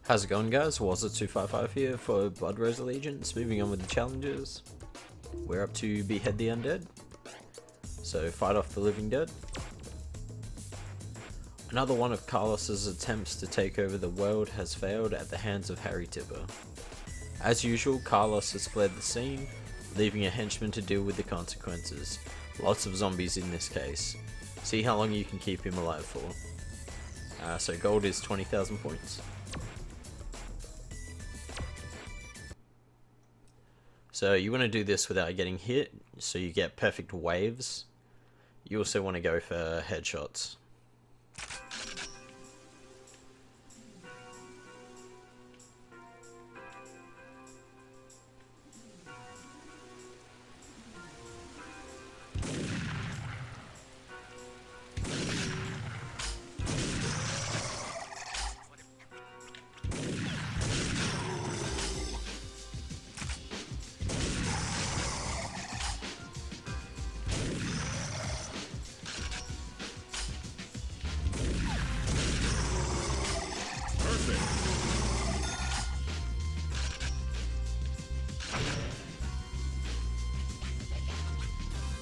How's it going, guys? Was255 here for Blood Rose Allegiance. Moving on with the challenges. We're up to Behead the Undead. So fight off the living dead. Another one of Carlos's attempts to take over the world has failed at the hands of Harry Tipper. As usual, Carlos has fled the scene, leaving a henchman to deal with the consequences. Lots of zombies in this case. See how long you can keep him alive for. So gold is 20,000 points. So you want to do this without getting hit, so you get perfect waves. You also want to go for headshots.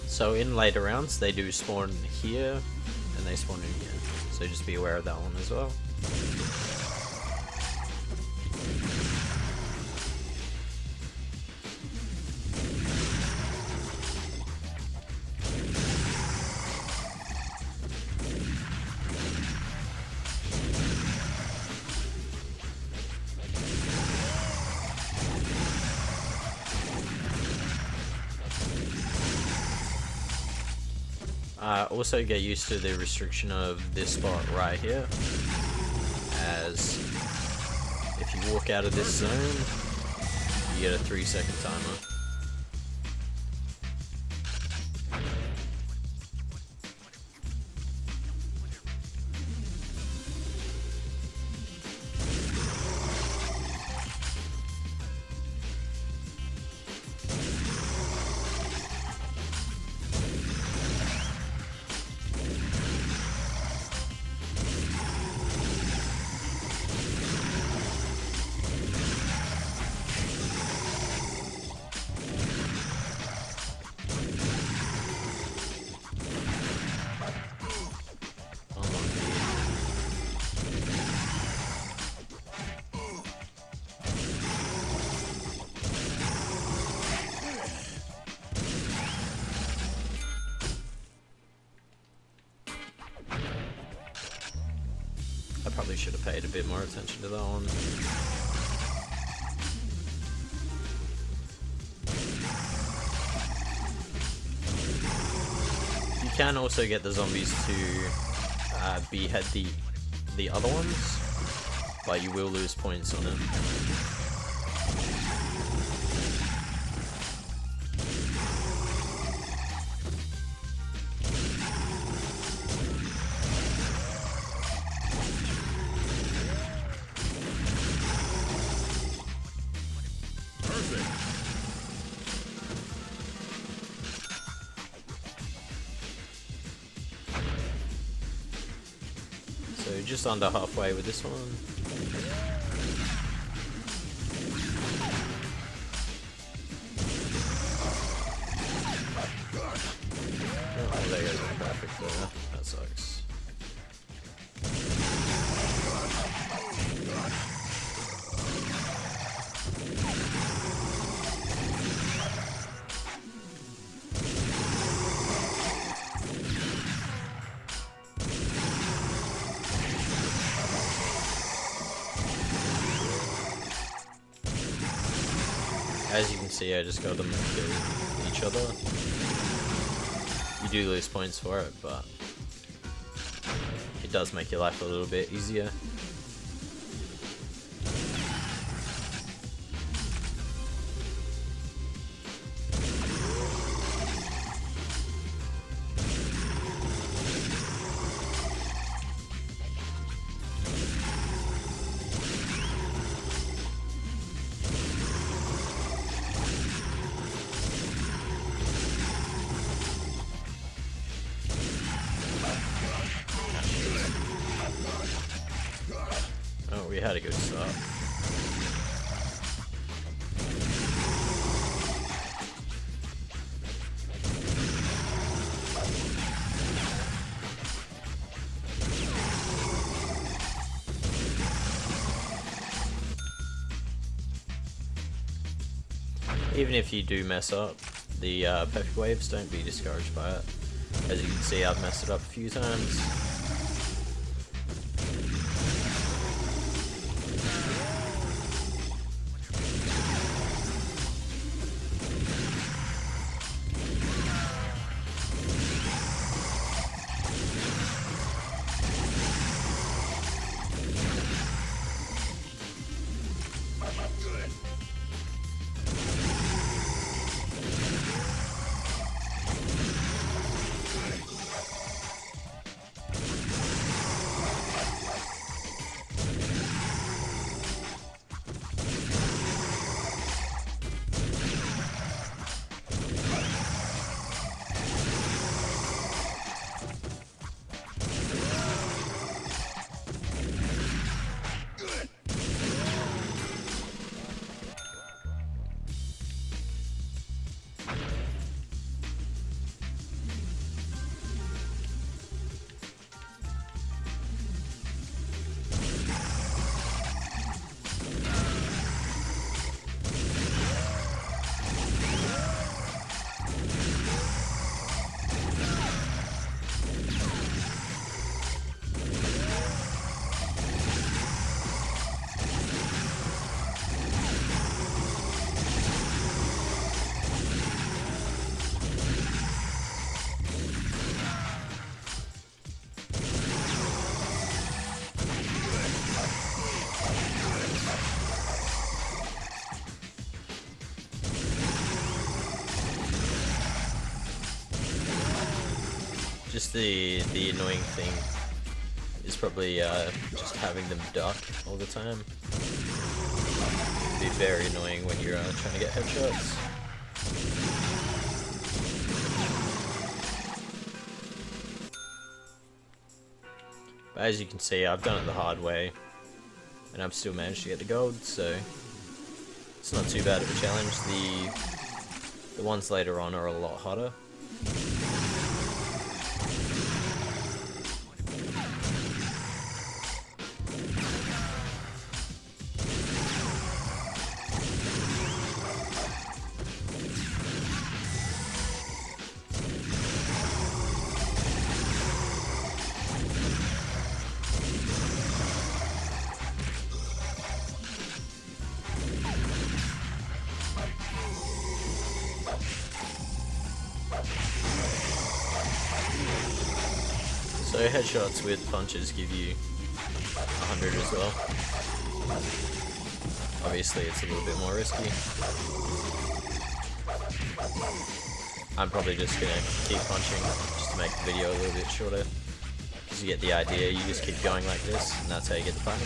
So in later rounds they do spawn here and they spawn in here, so just be aware of that one as well. Also get used to the restriction of this spot right here, as if you walk out of this zone, you get a 3-second timer. I probably should have paid a bit more attention to that one. You can also get the zombies to behead the other ones, but you will lose points on it. So just under halfway with this one. Oh, there goes my graphic there. That sucks. As you can see, I just got them to kill each other. You do lose points for it, but it does make your life a little bit easier. We had a good start. even if you do mess up the perfect waves, don't be discouraged by it. As you can see, I've messed it up a few times. Just the annoying thing is probably just having them duck all the time. It'd be very annoying when you're trying to get headshots. But as you can see, I've done it the hard way, and I've still managed to get the gold, so it's not too bad of a challenge. The ones later on are a lot hotter. So headshots with punches give you 100 as well. Obviously it's a little bit more risky. I'm probably just gonna keep punching just to make the video a little bit shorter. Because you get the idea, you just keep going like this and that's how you get the punch.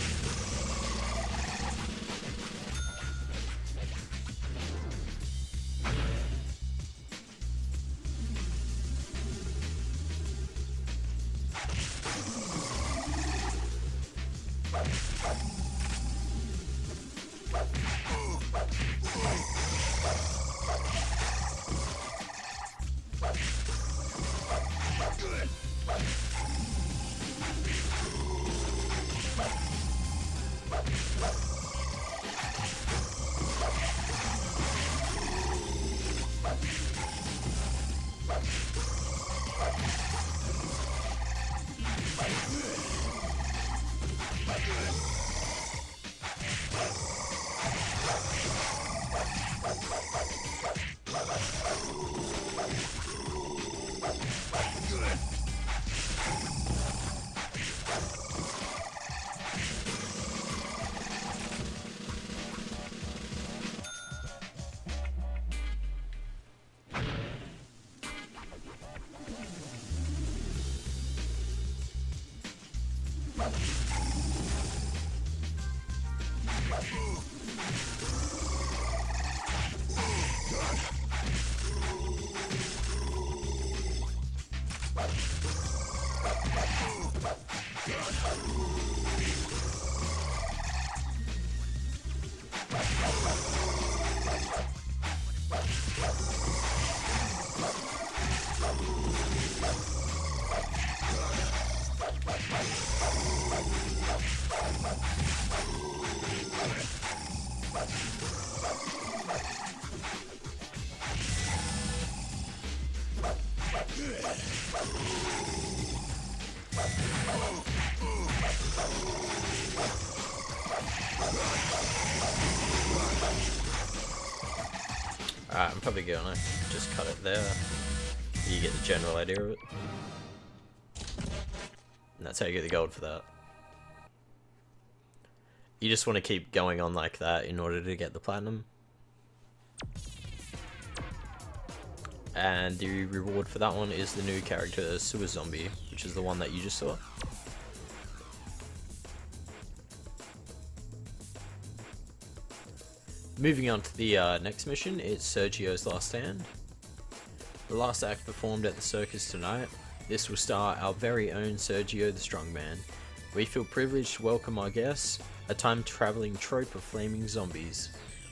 Alright, I'm probably gonna just cut it there. You get the general idea of it. And that's how you get the gold for that. You just want to keep going on like that in order to get the platinum. And the reward for that one is the new character, Sewer Zombie, which is the one that you just saw. Moving on to the next mission, it's Sergio's Last Stand. The last act performed at the circus tonight. This will star our very own Sergio the Strongman. We feel privileged to welcome our guests, a time-traveling trope of flaming zombies.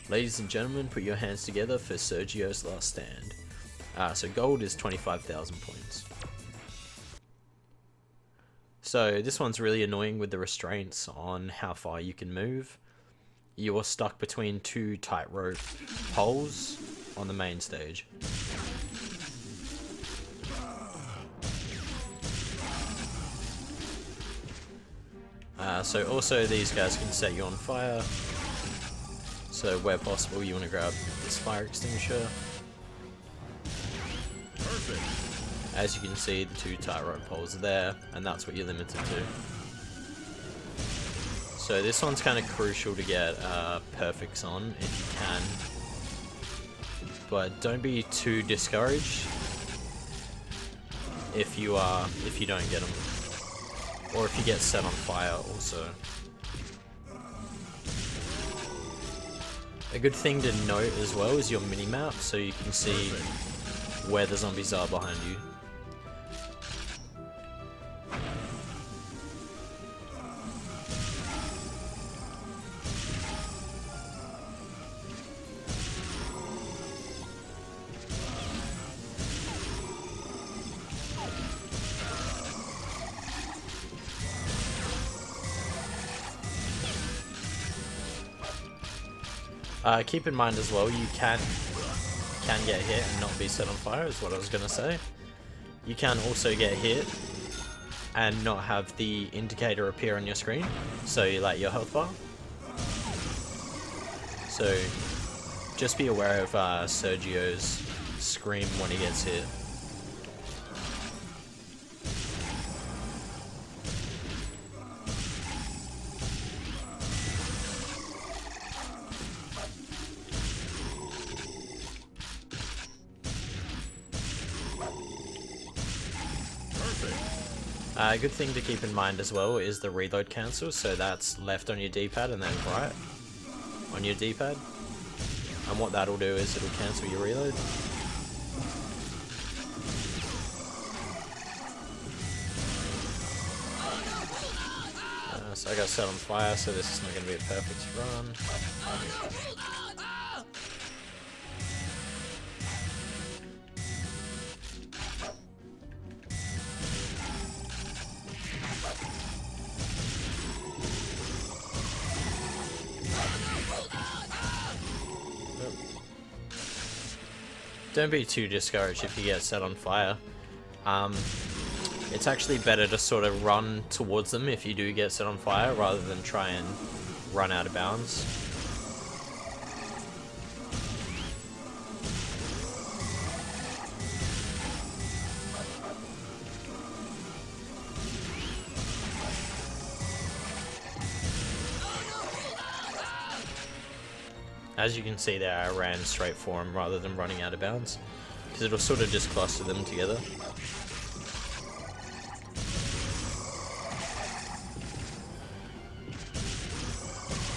Ladies and gentlemen, put your hands together for Sergio's Last Stand. So gold is 25,000 points. So this one's really annoying with the restraints on how far you can move. You're stuck between two tightrope poles on the main stage. So also these guys can set you on fire. So where possible you want to grab this fire extinguisher. Perfect. As you can see, the two tightrope poles are there, and that's what you're limited to. So this one's kind of crucial to get perfects on if you can, but don't be too discouraged if you don't get them, or if you get set on fire also. A good thing to note as well is your mini-map, so you can see where the zombies are behind you. Keep in mind as well, you can get hit and not be set on fire, is what I was going to say. You can also get hit and not have the indicator appear on your screen, so you like your health bar. So just be aware of Sergio's scream when he gets hit. A good thing to keep in mind as well is the reload cancel, so that's left on your D-pad and then right on your D-pad. And what that'll do is it'll cancel your reload. So I got set on fire, so this is not going to be a perfect run. Don't be too discouraged if you get set on fire. It's actually better to sort of run towards them if you do get set on fire rather than try and run out of bounds. As you can see there, I ran straight for him rather than running out of bounds, because it'll sort of just cluster them together.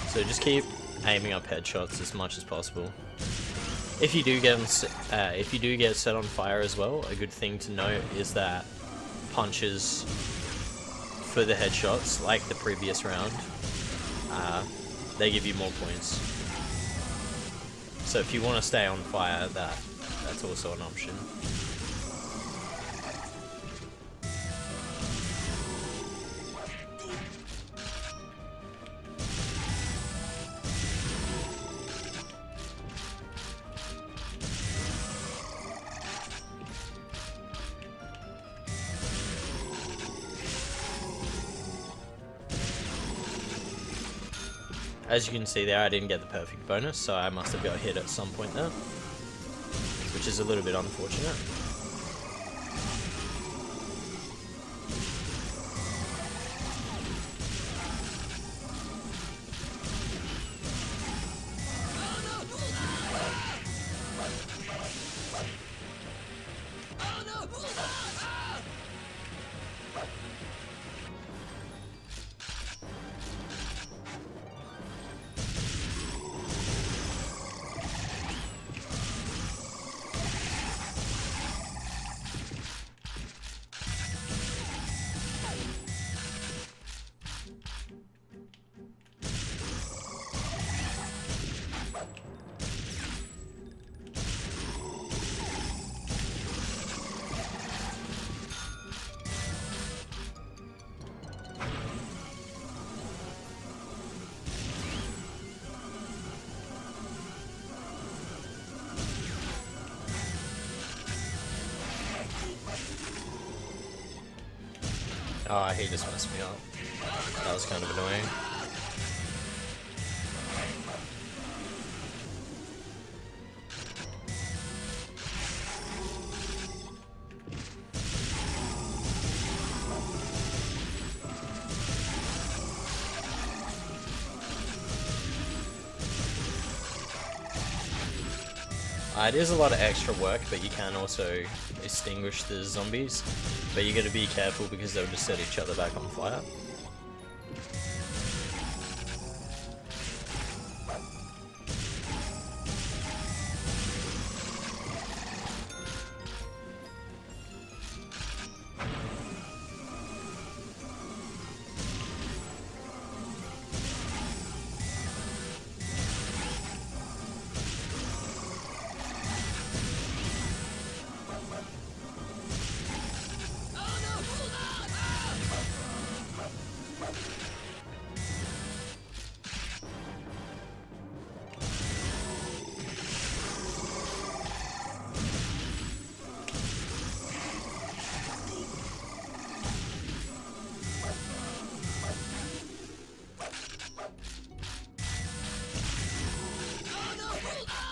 So just keep aiming up headshots as much as possible. If you do get set on fire as well, a good thing to note is that punches for the headshots, like the previous round, they give you more points. So if you want to stay on fire, that's also an option. As you can see there, I didn't get the perfect bonus, so I must have got hit at some point there, which is a little bit unfortunate. Oh, he just messed me up. That was kind of annoying. It is a lot of extra work, but you can also extinguish the zombies. But you gotta be careful because they'll just set each other back on fire.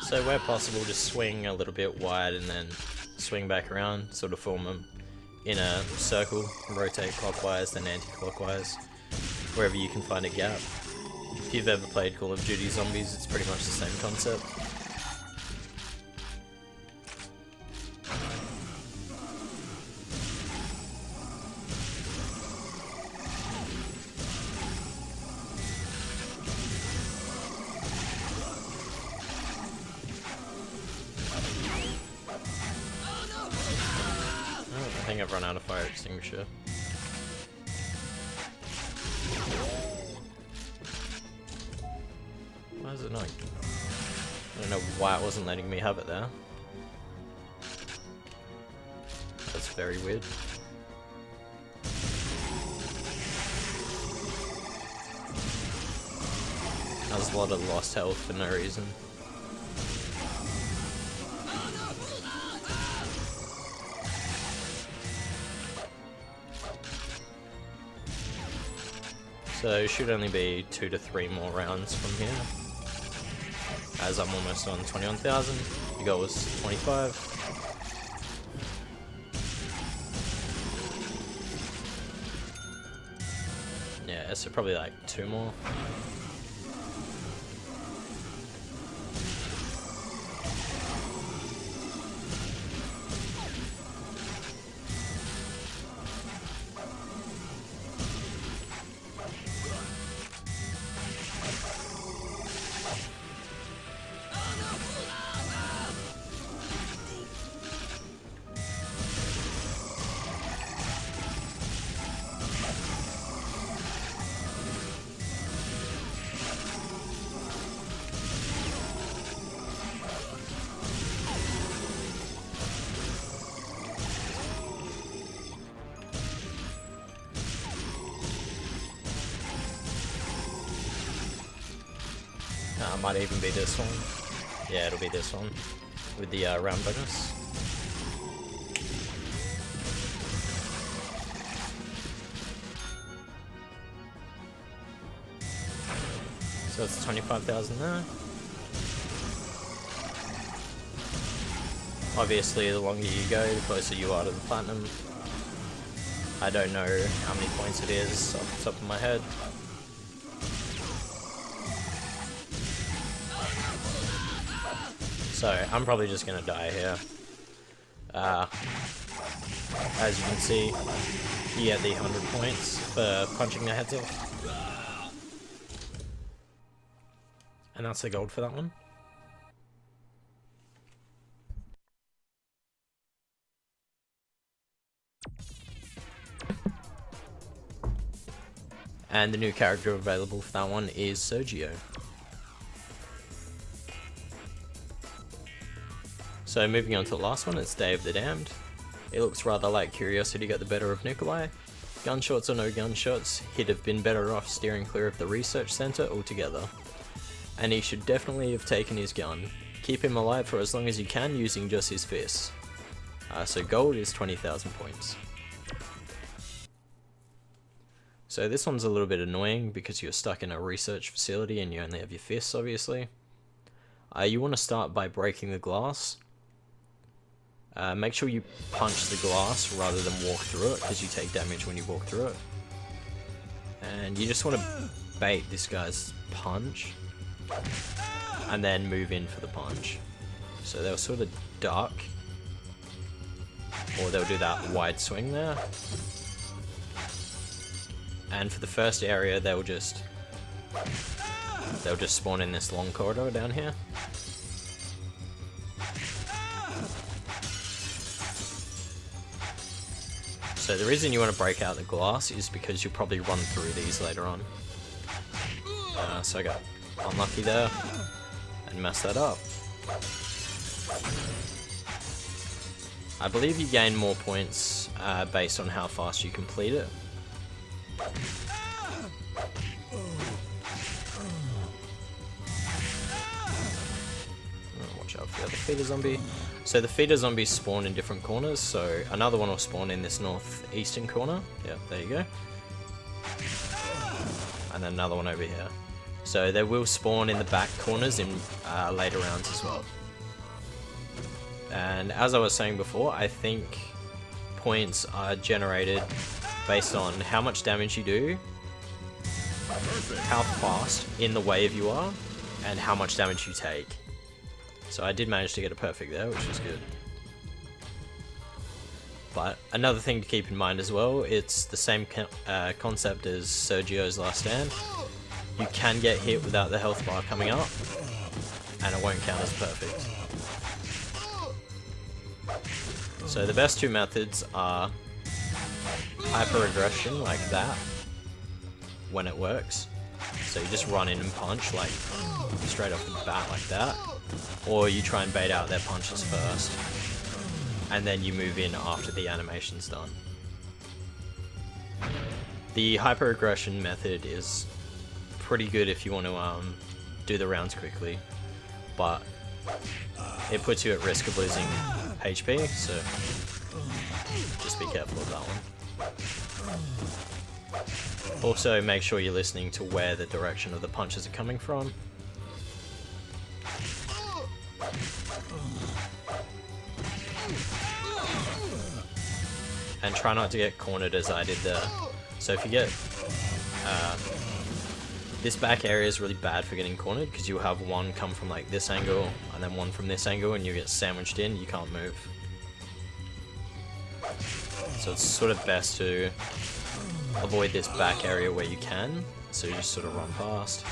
So where possible, just swing a little bit wide and then swing back around, sort of form them in a circle, rotate clockwise then anti-clockwise, wherever you can find a gap. If you've ever played Call of Duty Zombies, it's pretty much the same concept. I think I've run out of fire extinguisher. Why is it not? I don't know why it wasn't letting me have it there. That's very weird. That was a lot of lost health for no reason. So it should only be 2 to 3 more rounds from here, as I'm almost on 21,000. The goal was 25. Yeah, so probably like 2 more. Might even be this one. Yeah, it'll be this one with the round bonus. So that's 25,000 there. Obviously, the longer you go, the closer you are to the platinum. I don't know how many points it is off the top of my head. So, I'm probably just gonna die here. As you can see, you get the 100 points for punching their heads off. And that's the gold for that one. And the new character available for that one is Sergio. So moving on to the last one, it's Day of the Damned. It looks rather like curiosity got the better of Nikolai. Gunshots or no gunshots, he'd have been better off steering clear of the research center altogether. And he should definitely have taken his gun. Keep him alive for as long as you can using just his fists. So gold is 20,000 points. So this one's a little bit annoying because you're stuck in a research facility and you only have your fists, obviously. You want to start by breaking the glass. Make sure you punch the glass rather than walk through it, because you take damage when you walk through it. And you just want to bait this guy's punch, and then move in for the punch. So they'll sort of duck, or they'll do that wide swing there. And for the first area, they'll just spawn in this long corridor down here. So the reason you want to break out the glass is because you'll probably run through these later on. So I got unlucky there and messed that up. I believe you gain more points based on how fast you complete it. Watch out for the other feeder zombie. So the feeder zombies spawn in different corners, so another one will spawn in this northeastern corner. Yeah, there you go. And then another one over here. So they will spawn in the back corners in later rounds as well. And as I was saying before, I think points are generated based on how much damage you do, how fast in the wave you are, and how much damage you take. So I did manage to get a perfect there, which is good. But another thing to keep in mind as well, it's the same concept as Sergio's Last Stand. You can get hit without the health bar coming up, and it won't count as perfect. So the best two methods are hyper aggression like that when it works, so you just run in and punch like straight off the bat like that, or you try and bait out their punches first and then you move in after the animation's done. The hyper aggression method is pretty good if you want to do the rounds quickly, but it puts you at risk of losing HP, so just be careful of that one. Also, make sure you're listening to where the direction of the punches are coming from. And try not to get cornered as I did there. So if you get... this back area is really bad for getting cornered, because you'll have one come from like this angle, and then one from this angle, and you get sandwiched in, you can't move. So it's sort of best to avoid this back area where you can, so you just sort of run past.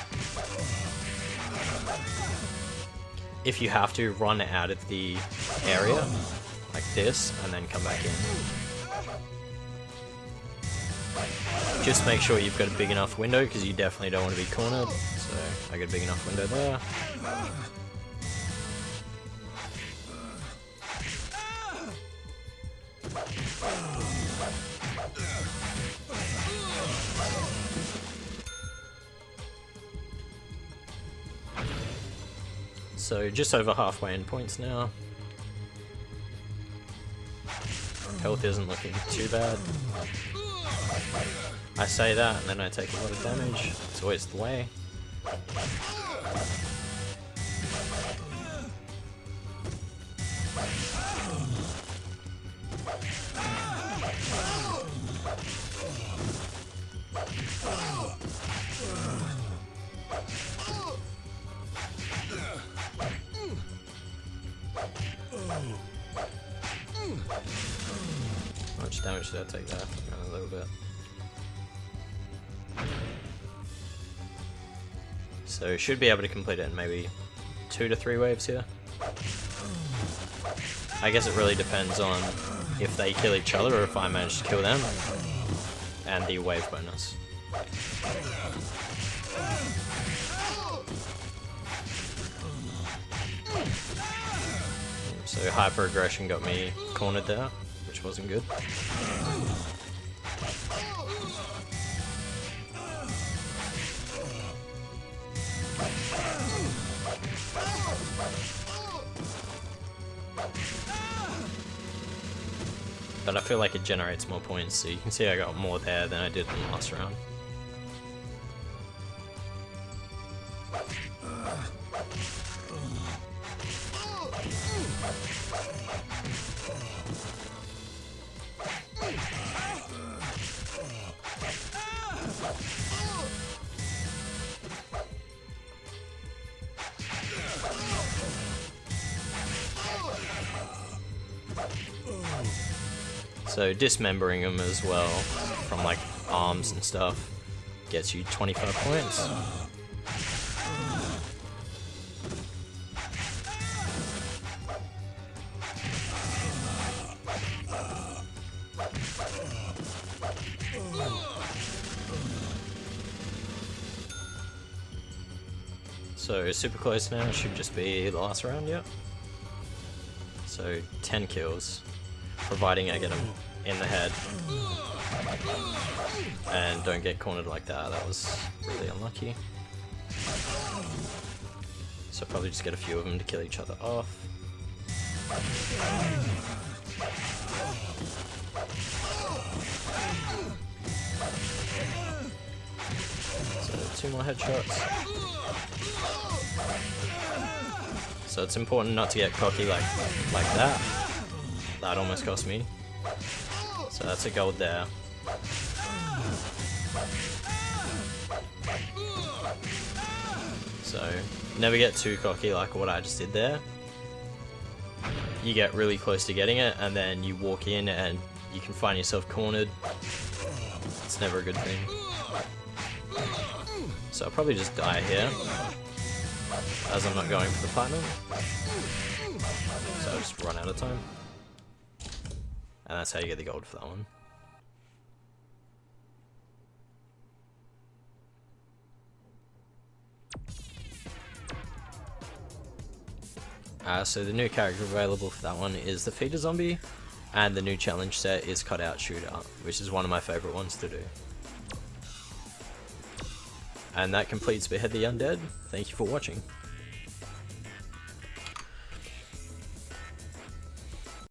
If you have to, run out of the area, like this, and then come back in. Just make sure you've got a big enough window, because you definitely don't want to be cornered, so I got a big enough window there. So just over halfway in points now. Health isn't looking too bad. I say that and then I take a lot of damage. It's always the way. How much damage did I take there? A little bit. So should be able to complete it in maybe 2 to 3 waves here. I guess it really depends on if they kill each other or if I manage to kill them, and the wave bonus. So hyper aggression got me cornered there, which wasn't good. But I feel like it generates more points, so you can see I got more there than I did in the last round. So dismembering them as well, from like arms and stuff, gets you 25 points. So super close now, should just be the last round, yeah. So 10 kills, providing I get them in the head and don't get cornered like that. That was really unlucky. So probably just get a few of them to kill each other off. So 2 more headshots. So it's important not to get cocky like that. That almost cost me. So that's a gold there. So never get too cocky like what I just did there. You get really close to getting it and then you walk in and you can find yourself cornered. It's never a good thing. So I'll probably just die here, as I'm not going for the platinum. So I'll just run out of time. And that's how you get the gold for that one. So the new character available for that one is the Feeder Zombie, and the new challenge set is Cutout Shooter, which is one of my favourite ones to do. And that completes Behead the Undead. Thank you for watching.